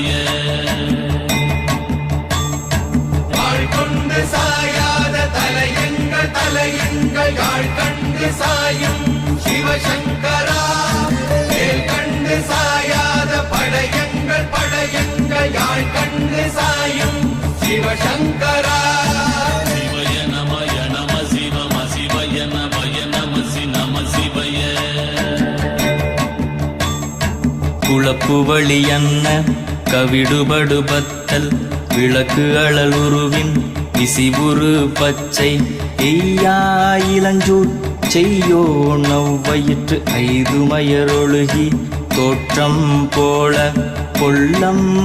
சிவய கொண்டு சாயாத தலையங்கள் யாழ் கண்டு சாயும் சிவசங்கரா வேல் கண்டு சாயாத படையங்கள் யாழ் கண்டு சாயும் சிவசங்கரா சிவய நமய நம சிவம சிவய நமய நமசி நம சிவய குளப்புவழி அன்ன கவிடுபடுபத்தல் விளக்கு அழல் உருவின் விசிவுரு பச்சை எய்யா இளஞ்சூர் செய்யோ நவ்வயிற்று ஐதுமயரொழுகி தோற்றம் போல கொள்ளம்